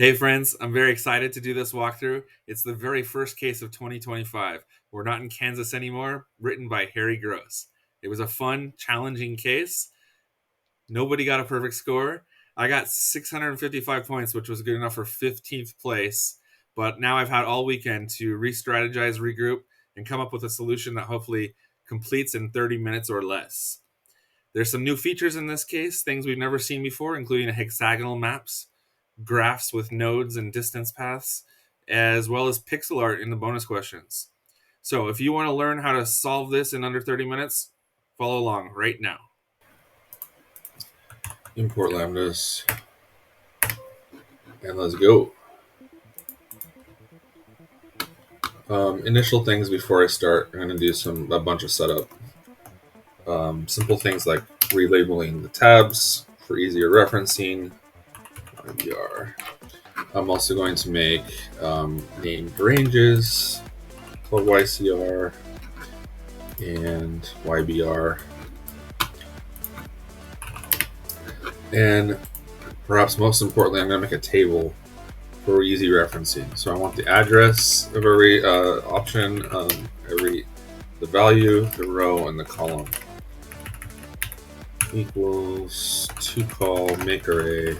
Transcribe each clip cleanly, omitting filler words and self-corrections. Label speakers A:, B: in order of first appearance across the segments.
A: Hey friends, I'm very excited to do this walkthrough. It's the very first case of 2025. We're not in Kansas anymore, written by Harry Gross. It was a fun, challenging case. Nobody got a perfect score. I got 655 points, which was good enough for 15th place. But now I've had all weekend to re-strategize, regroup, and come up with a solution that hopefully completes in 30 minutes or less. There's some new features in this case, things we've never seen before, including a hexagonal maps, graphs with nodes and distance paths, as well as pixel art in the bonus questions. So if you want to learn how to solve this in under 30 minutes, follow along right now.
B: Import lambdas, and let's go. Initial things before I start, I'm going to do a bunch of setup. Simple things like relabeling the tabs for easier referencing. IBR. I'm also going to make named ranges called YCR and YBR. And perhaps most importantly, I'm going to make a table for easy referencing. So I want the address of every option, the value, the row, and the column. Equals to call make array.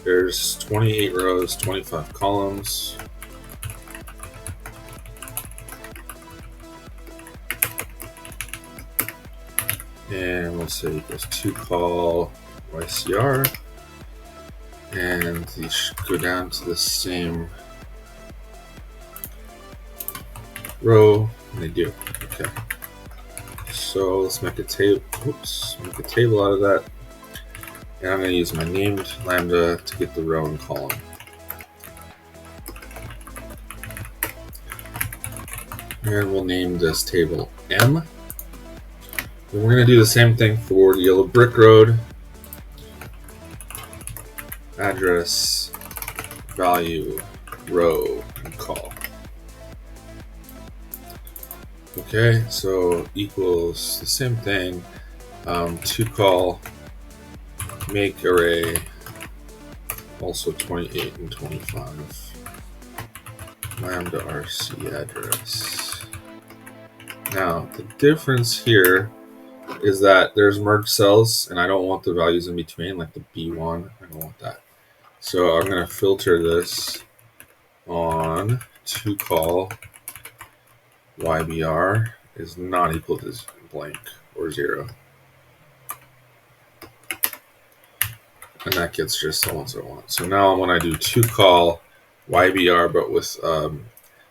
B: There's 28 rows, 25 columns. And we'll say equals to call YCR. And these should go down to the same row, and they do. Okay. So let's make a table. Make a table out of that. And I'm going to use my named lambda to get the row and column. And we'll name this table M. And we're going to do the same thing for the yellow brick road. Address, value, row, and call. Okay, so equals the same thing. To call make array, also 28 and 25. Lambda RC address. Now, the difference here is that there's merged cells, and I don't want the values in between, like the B1. I don't want that. So I'm going to filter this on to call YBR is not equal to blank or 0. And that gets just the ones I want. So now when I do to call YBR, but with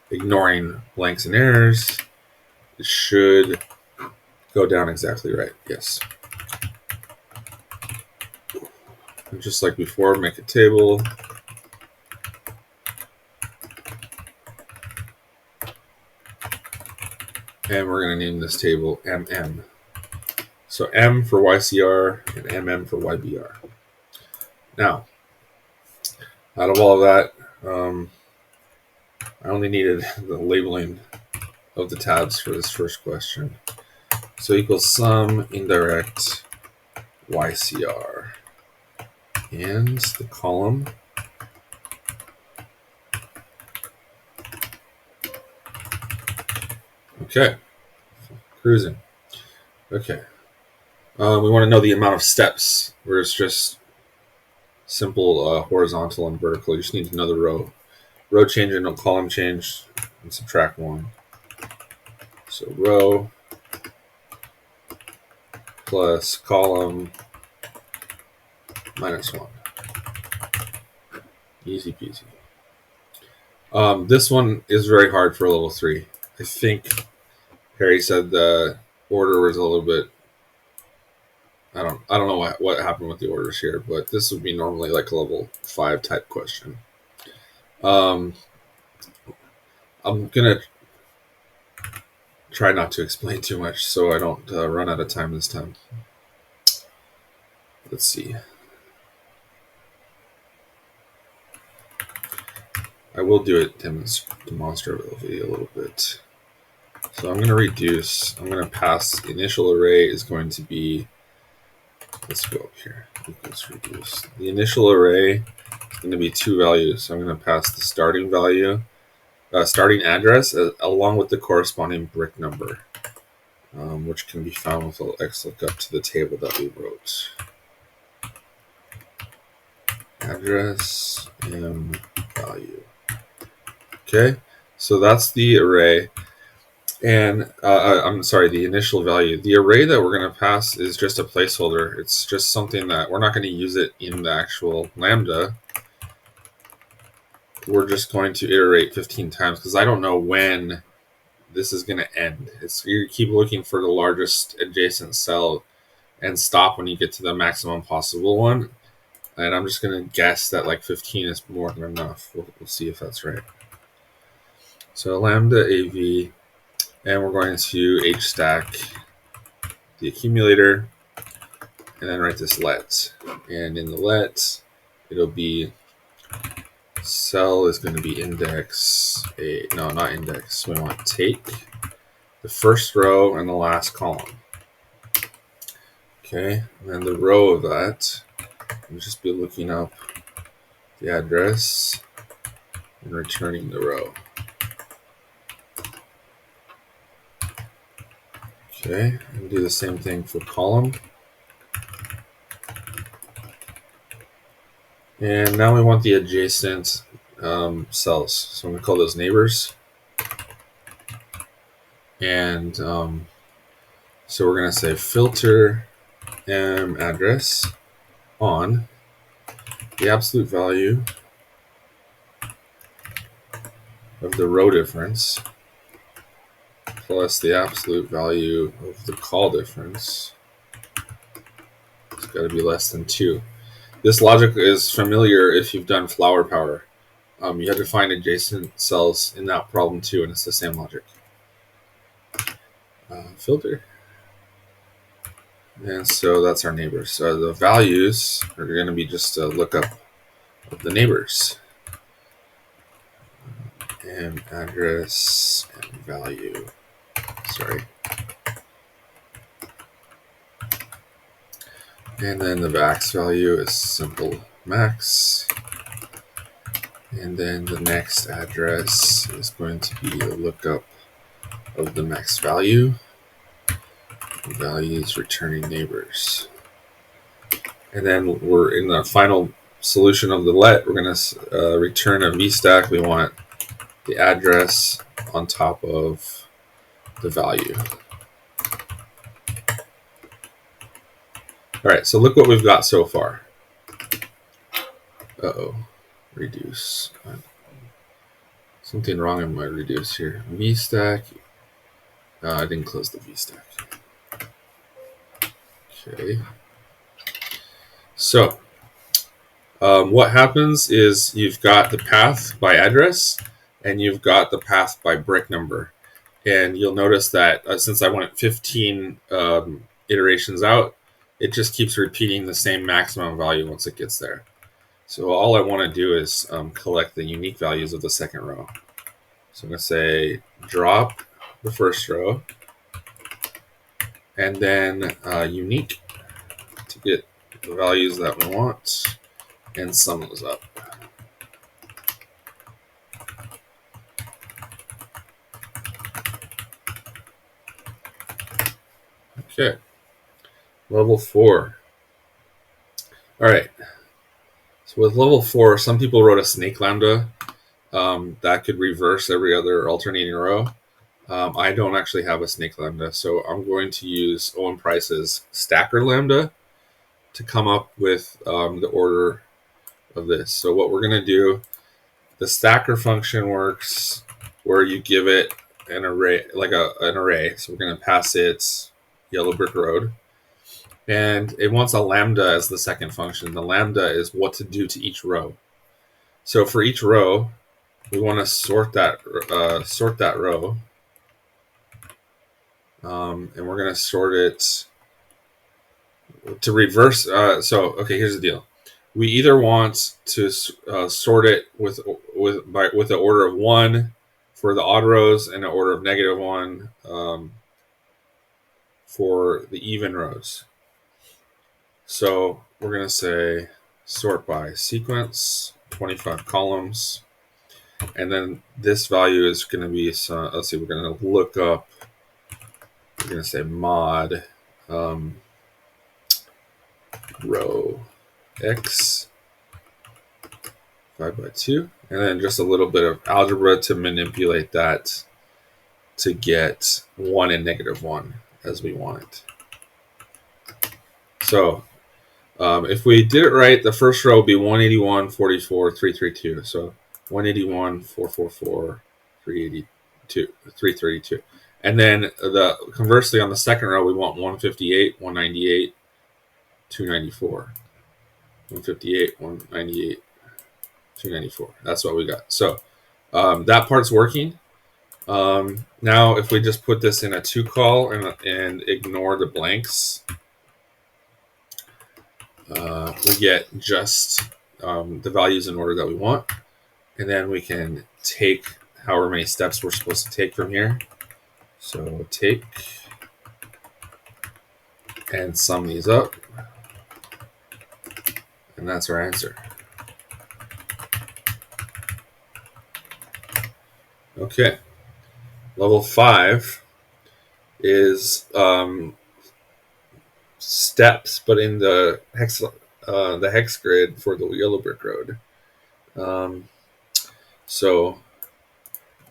B: ignoring blanks and errors, it should go down exactly right. Yes. And just like before, make a table. And we're going to name this table MM. So M for YCR and MM for YBR. Now, out of all of that, I only needed the labeling of the tabs for this first question. So equals sum indirect YCR and the column. Okay, cruising. Okay, we want to know the amount of steps where it's just simple horizontal and vertical. You just need to know the row change and column change, and subtract 1. So row plus column minus 1. Easy peasy. This one is very hard for level 3. I think Harry said the order was a little bit. I don't know what happened with the orders here, but this would be normally like a level 5 type question. I'm gonna try not to explain too much so I don't run out of time this time. Let's see. I will do it demonstratively a little bit. So I'm going to reduce. I'm going to pass the initial array is going to be. Let's go up here. Let's reduce. The initial array is going to be two values. So I'm going to pass the starting value, starting address, along with the corresponding brick number, which can be found with a little XLOOKUP to the table that we wrote. Address and value. Okay, so that's the array. And I'm sorry, the initial value. The array that we're going to pass is just a placeholder. It's just something that we're not going to use it in the actual lambda. We're just going to iterate 15 times because I don't know when this is going to end. You keep looking for the largest adjacent cell and stop when you get to the maximum possible one. And I'm just going to guess that like 15 is more than enough. We'll see if that's right. So lambda AV, and we're going to hstack the accumulator, and then write this let. And in the let, it'll be cell is going to be index a, no, not index. We want take the first row and the last column. Okay, and then the row of that, we'll just be looking up the address and returning the row. Okay, and do the same thing for column. And now we want the adjacent cells. So I'm going to call those neighbors. And so we're going to say filter address on the absolute value of the row difference plus the absolute value of the call difference. It's got to be less than 2. This logic is familiar if you've done flower power. You have to find adjacent cells in that problem too, and it's the same logic. Filter. And so that's our neighbors. So the values are going to be just a lookup of the neighbors. And address and value. Sorry. And then the max value is simple max. And then the next address is going to be a lookup of the max value. Values returning neighbors. And then we're in the final solution of the let. We're going to return a VStack. We want the address on top of the value. All right, so look what we've got so far. Uh-oh, reduce. Something wrong in my reduce here. VStack. I didn't close the VStack. Okay. So what happens is you've got the path by address and you've got the path by brick number. And you'll notice that since I went 15 iterations out, it just keeps repeating the same maximum value once it gets there. So all I want to do is collect the unique values of the second row. So I'm going to say drop the first row, and then unique to get the values that we want, and sum those up. Okay, level 4. All right, so with level 4, some people wrote a snake lambda that could reverse every other alternating row. I don't actually have a snake lambda, so I'm going to use Owen Price's stacker lambda to come up with the order of this. So what we're going to do, the stacker function works where you give it an array, like an array. So we're going to pass it yellow brick road. And it wants a lambda as the second function. The lambda is what to do to each row. So for each row, we want to sort that row. And we're going to sort it to reverse. Okay, here's the deal. We either want to sort it with the order of 1 for the odd rows and an order of -1 for the even rows. So we're going to say sort by sequence 25 columns. And then this value is going to be, let's see, we're going to look up, we're going to say mod row x 5 by 2, and then just a little bit of algebra to manipulate that to get 1 and -1 as we want it. So if we did it right, the first row would be 181, 44, 332. So 181, 444, 382, 332. And then conversely on the second row, we want 158, 198, 294. 158, 198, 294. That's what we got. So that part's working. Now, if we just put this in a 2 call and ignore the blanks, we get just the values in order that we want. And then we can take however many steps we're supposed to take from here. So take and sum these up. And that's our answer. Okay. Level 5 is steps, but in the hex grid for the yellow brick road. So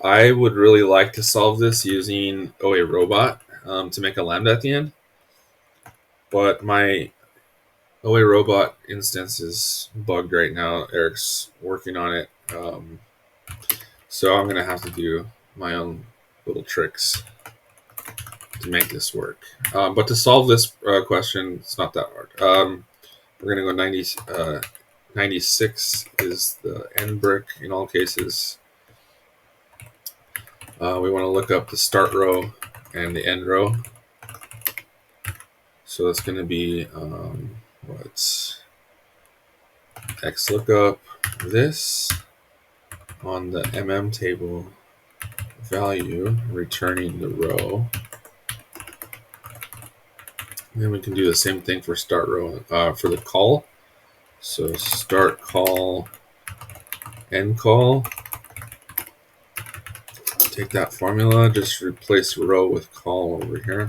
B: I would really like to solve this using OA robot to make a lambda at the end, but my OA robot instance is bugged right now. Eric's working on it, so I'm gonna have to do my own little tricks to make this work. But to solve this question, it's not that hard. We're going to go 96 is the end brick in all cases. We want to look up the start row and the end row. So it's going to be what's X lookup this on the MM table value, returning the row. And then we can do the same thing for start row for the call. So start call, end call. Take that formula, just replace row with call over here.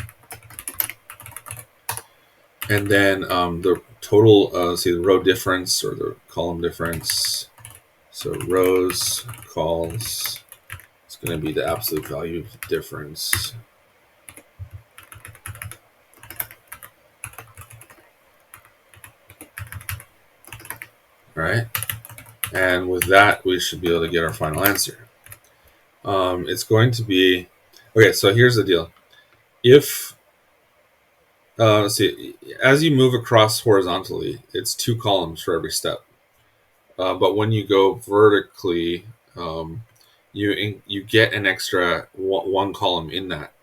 B: And then the total, see the row difference or the column difference. So rows, calls, it's going to be the absolute value difference. All right, and with that, we should be able to get our final answer. It's going to be, okay, so here's the deal. If, let's see, as you move across horizontally, it's 2 columns for every step. But when you go vertically, you get an extra 1 column in that.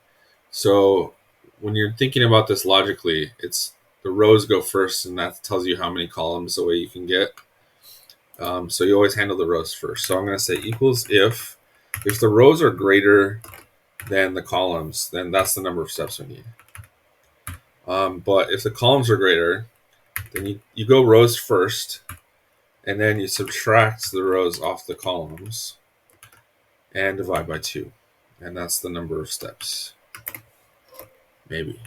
B: So when you're thinking about this logically, it's the rows go first, and that tells you how many columns away you can get. So you always handle the rows first. So I'm going to say equals if the rows are greater than the columns, then that's the number of steps we need. But if the columns are greater, then you go rows first, and then you subtract the rows off the columns and divide by 2. And that's the number of steps. Maybe.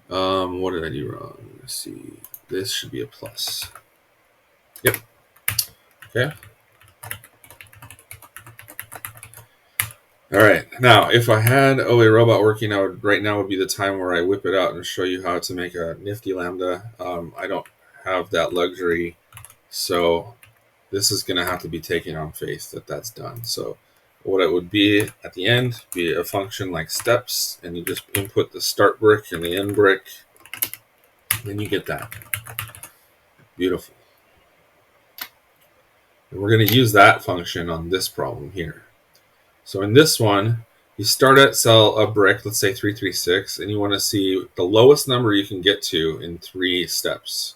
B: What did I do wrong? Let's see. This should be a plus. Yep. Okay. All right. Now, if I had OA robot working, right now would be the time where I whip it out and show you how to make a nifty lambda. I don't have that luxury, so this is going to have to be taken on faith that that's done. So what it would be at the end, be a function like steps, and you just input the start brick and the end brick, then you get that. Beautiful. And we're going to use that function on this problem here. So in this one, you start at cell a brick, let's say 336, and you want to see the lowest number you can get to in 3 steps.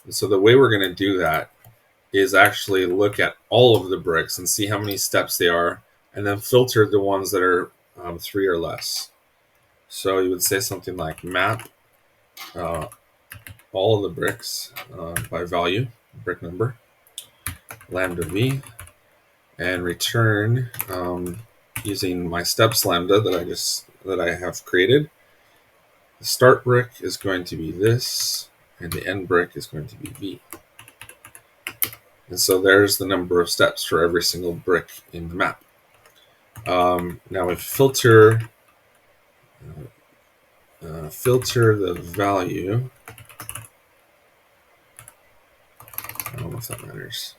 B: And so the way we're going to do that is actually look at all of the bricks and see how many steps they are, and then filter the ones that are 3 or less. So you would say something like map all of the bricks by value, brick number. lambda v, and return using my steps lambda that I have created. The start brick is going to be this, and the end brick is going to be v. And so there's the number of steps for every single brick in the map. Now we filter the value. I don't know if that matters.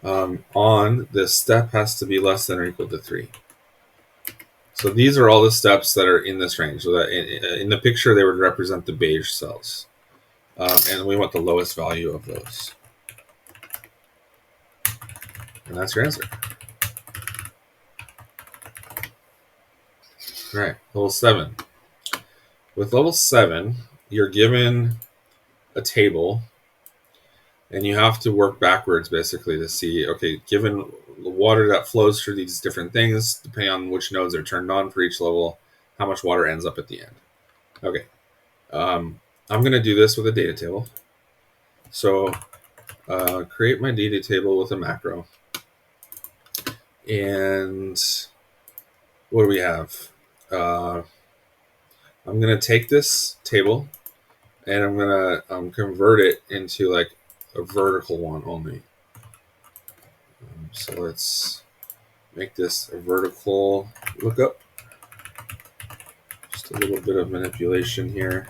B: On this step has to be less than or equal to 3. So these are all the steps that are in this range. So that in the picture, they would represent the beige cells. And we want the lowest value of those. And that's your answer. All right, level 7. With level 7, you're given a table, and you have to work backwards basically to see, okay, given the water that flows through these different things, depending on which nodes are turned on for each level, how much water ends up at the end. Okay, I'm going to do this with a data table. So create my data table with a macro. And what do we have? I'm going to take this table and I'm going to convert it into like a vertical one only. So let's make this a vertical lookup. Just a little bit of manipulation here.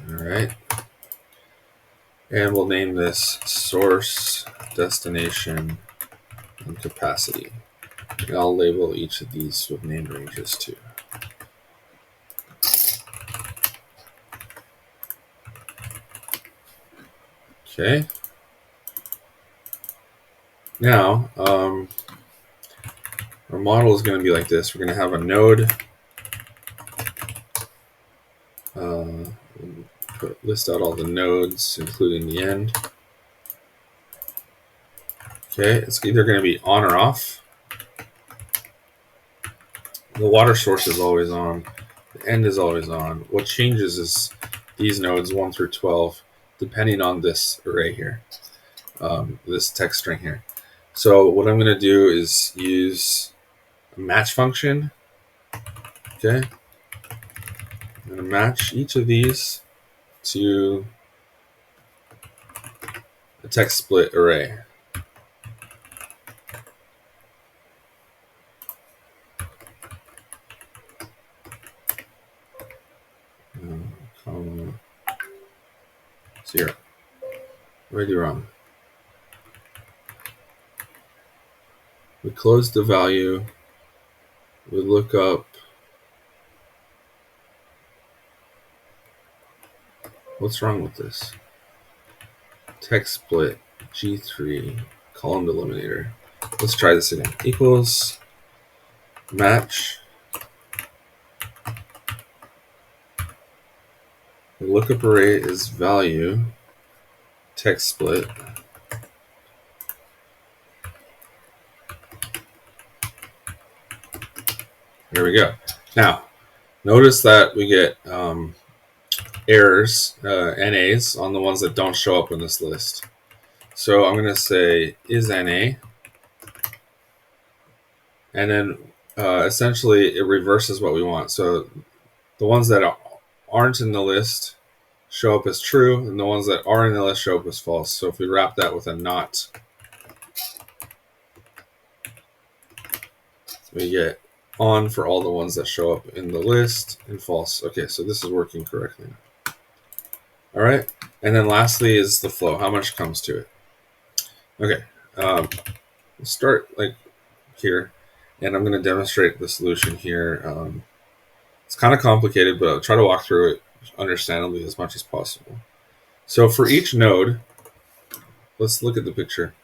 B: All right. And we'll name this source, destination, and capacity. And I'll label each of these with name ranges too. Okay. Now, our model is going to be like this. We're going to have a node. List out all the nodes, including the end. Okay, it's either going to be on or off. The water source is always on. The end is always on. What changes is these nodes 1 through 12, depending on this array here, this text string here. So what I'm going to do is use a match function. Okay, I'm going to match each of these to a text split array. Comma 0. What did I do wrong? We close the value. We look up. What's wrong with this? Text split G3 column delimiter. Let's try this again. Equals match. The lookup array is value text split. There we go. Now, notice that we get errors, NAs, on the ones that don't show up in this list. So I'm going to say is NA, and then essentially it reverses what we want. So the ones that aren't in the list show up as true, and the ones that are in the list show up as false. So if we wrap that with a not, we get on for all the ones that show up in the list and false. Okay, so this is working correctly now. All right, and then lastly is the flow. How much comes to it? Okay, let's start like here, and I'm going to demonstrate the solution here. It's kind of complicated, but I'll try to walk through it understandably as much as possible. So for each node, let's look at the picture.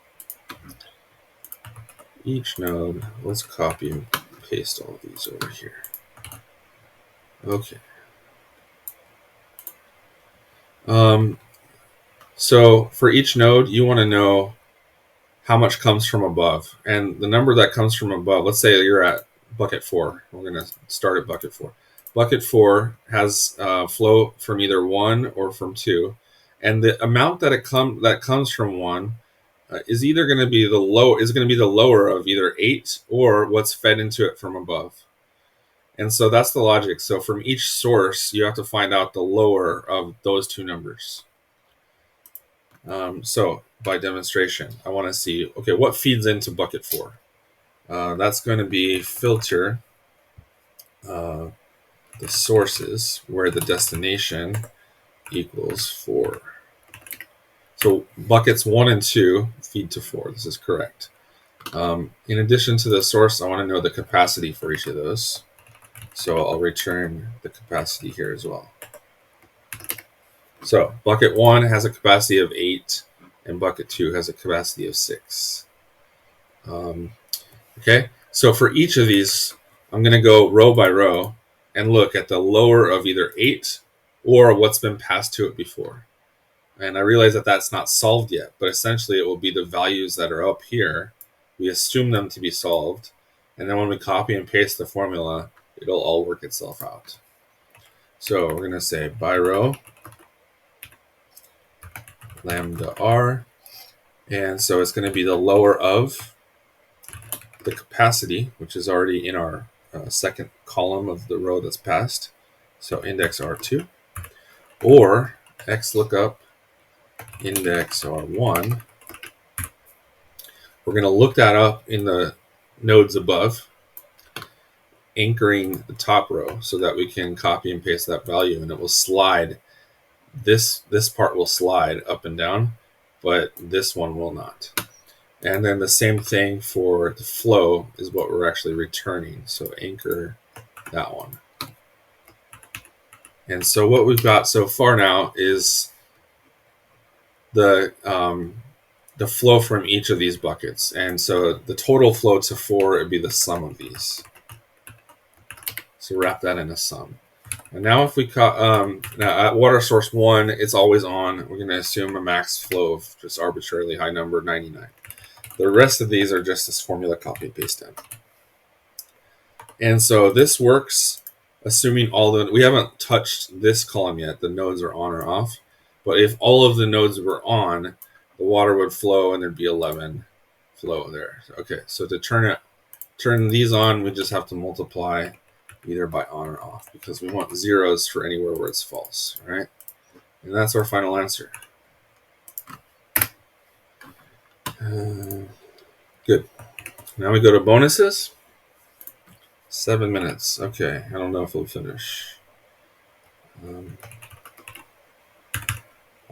B: Each node, let's copy and paste all of these over here. Okay. So for each node, you want to know how much comes from above. And the number that comes from above, let's say you're at bucket 4. We're going to start at bucket 4. Bucket 4 has flow from either 1 or from 2, and the amount that comes from 1 is either going to be the lower of either 8 or what's fed into it from above. And so that's the logic. So from each source, you have to find out the lower of those two numbers. So by demonstration, I want to see, okay, what feeds into bucket 4? That's going to be filter the sources where the destination equals 4. So buckets 1 and 2 feed to 4. This is correct. In addition to the source, I want to know the capacity for each of those. So I'll return the capacity here as well. So bucket 1 has a capacity of 8, and bucket 2 has a capacity of 6. Okay, so for each of these, I'm going to go row by row and look at the lower of either 8 or what's been passed to it before. And I realize that that's not solved yet, but essentially it will be the values that are up here. We assume them to be solved, and then when we copy and paste the formula, it'll all work itself out. So we're going to say by row, lambda r, and so it's going to be the lower of the capacity, which is already in our second column of the row that's passed, so index r2, or xlookup index r1. We're going to look that up in the nodes above, anchoring the top row so that we can copy and paste that value, and it will slide. This part will slide up and down, but this one will not. And then the same thing for the flow is what we're actually returning. So anchor that one. And so what we've got so far now is the flow from each of these buckets. And so the total flow to 4 would be the sum of these. So wrap that in a sum. And now if we now at water source 1, it's always on. We're going to assume a max flow of just arbitrarily high number, 99. The rest of these are just this formula copy and paste in. And so this works assuming we haven't touched this column yet. The nodes are on or off. But if all of the nodes were on, the water would flow and there'd be 11 flow there. Okay, so to turn these on, we just have to multiply either by on or off, because we want zeros for anywhere where it's false, right? And that's our final answer. Good. Now we go to bonuses. 7 minutes. Okay, I don't know if we'll finish. I'm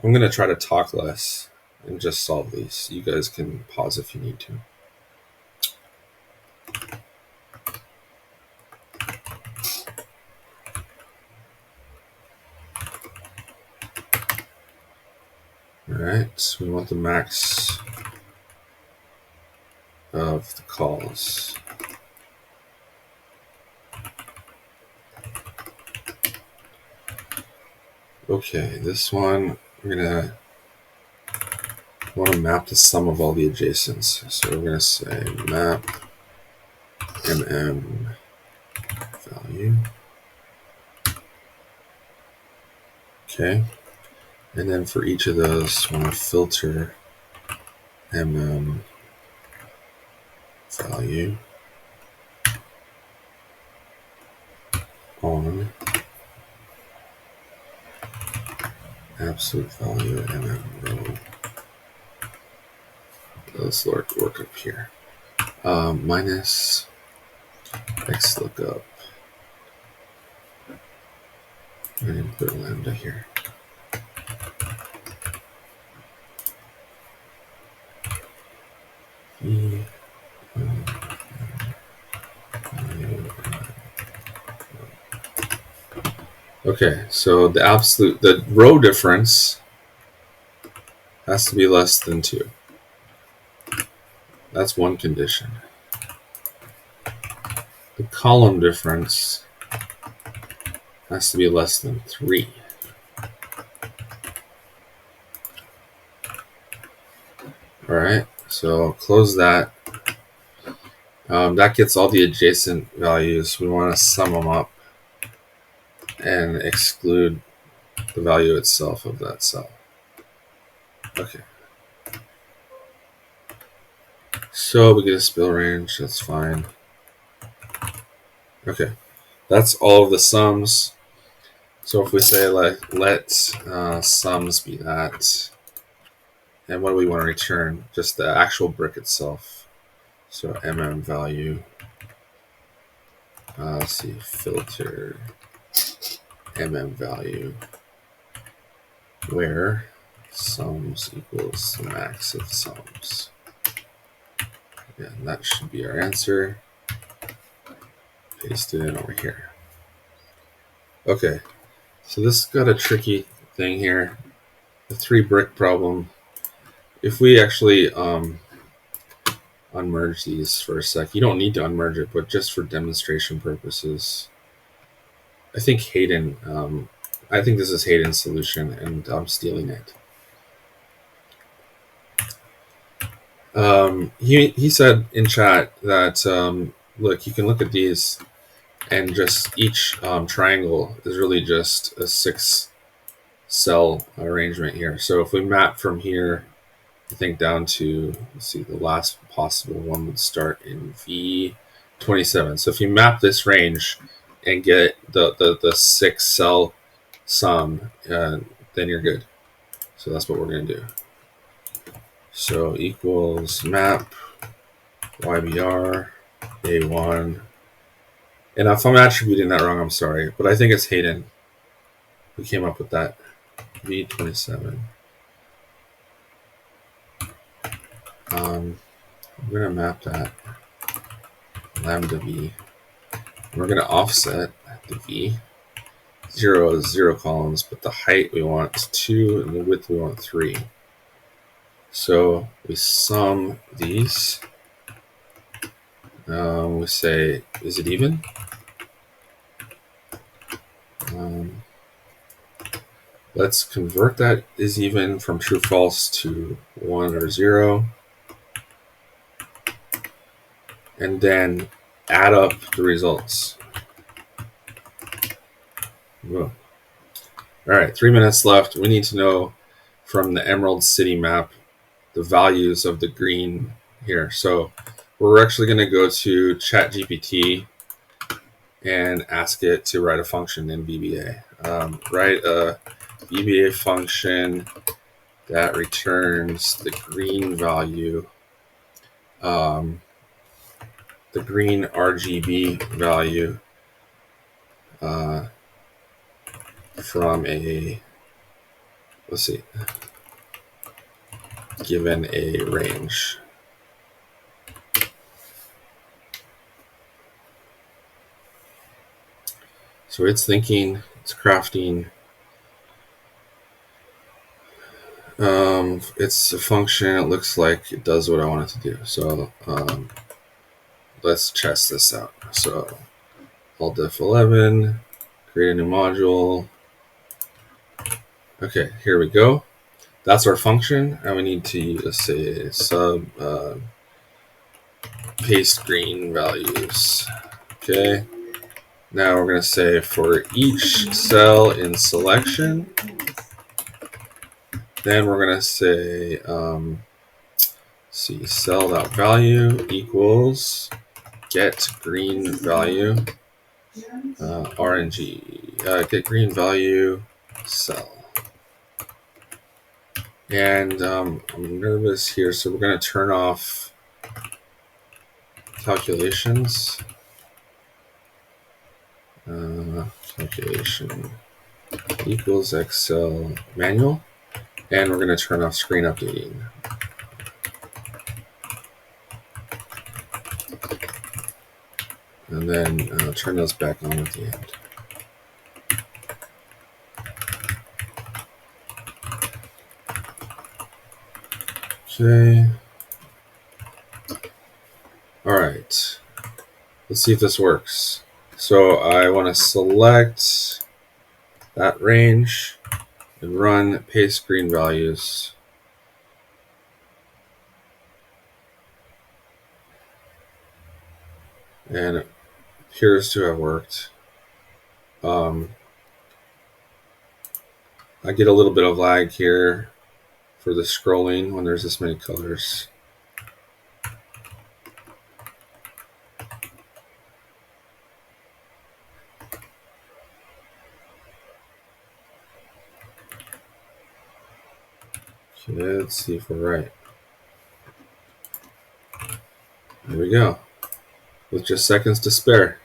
B: going to try to talk less and just solve these. You guys can pause if you need to. All right, so we want the max of the calls. Okay, this one we're gonna want to map the sum of all the adjacents. So we're gonna say map value. Okay, and then for each of those, we want to filter value on absolute value row. Let's work up here. Minus xlookup. And then put lambda here. Okay, so the row difference has to be less than 2. That's one condition. The column difference has to be less than 3. All right, so close that. That gets all the adjacent values. We want to sum them up. and exclude the value itself of that cell. Okay. So we get a spill range, that's fine. Okay, that's all of the sums. So if we say let sums be that, and what do we want to return? Just the actual brick itself. So value, let's see, filter value, where sums equals the max of sums. Yeah, and that should be our answer. Paste it in over here. Okay, so this got a tricky thing here. The 3 brick problem. If we actually unmerge these for a sec, you don't need to unmerge it, but just for demonstration purposes, I think I think this is Hayden's solution, and I'm stealing it. He said in chat that look, you can look at these, and just each triangle is really just a 6 cell arrangement here. So if we map from here, I think down to, let's see, the last possible one would start in V27. So if you map this range and get the 6 cell sum, then you're good. So that's what we're going to do. So equals map YBR A1. And if I'm attributing that wrong, I'm sorry, but I think it's Hayden who came up with that. V27. I'm going to map that lambda V. We're going to offset the V. 0 is 0 columns, but the height we want 2 and the width we want 3. So we sum these. We say, is it even? Let's convert that is even from true false to 1 or 0. And then add up the results. Whoa. All right, 3 minutes left. We need to know from the Emerald City map the values of the green here. So we're actually going to go to ChatGPT and ask it to write a function in VBA. Write a VBA function that returns the green value, the green RGB value from a, let's see, given a range. So it's thinking, it's crafting. It's a function. It looks like it does what I want it to do. So let's test this out. So Alt F11, create a new module. Okay, here we go. That's our function, and we need to, let's say, sub paste green values. Okay. Now we're going to say for each cell in selection, then we're going to say, see, cell.value equals get green value, RNG, get green value cell. And I'm nervous here, so we're going to turn off calculations. Calculation equals Excel manual. And we're going to turn off screen updating. And then turn those back on at the end. Okay. All right. Let's see if this works. So I want to select that range and run paste green values. And it appears to have worked. I get a little bit of lag here for the scrolling when there's this many colors. Okay, let's see if we're right. There we go. With just seconds to spare.